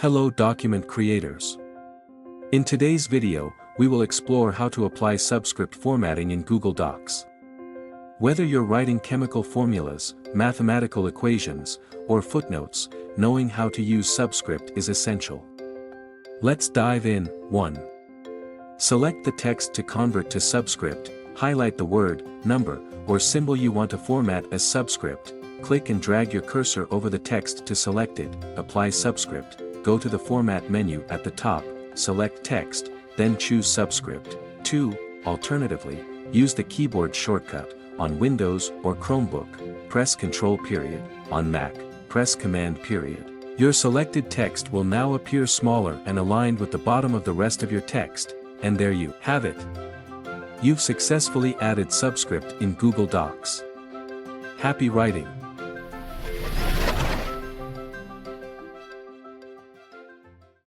Hello document creators. In today's video, we will explore how to apply Subscript formatting in Google Docs. Whether you're writing chemical formulas, mathematical equations, or footnotes, knowing how to use Subscript is essential. Let's dive in. 1. Select the text to convert to Subscript, highlight the word, number, or symbol you want to format as Subscript, click and drag your cursor over the text to select it, apply Subscript, go to the Format menu at the top, select Text, then choose Subscript. 2. Alternatively, use the keyboard shortcut. On Windows or Chromebook, press Ctrl-. On Mac, press Command-. Your selected text will now appear smaller and aligned with the bottom of the rest of your text, and there you have it. You've successfully added Subscript in Google Docs. Happy writing!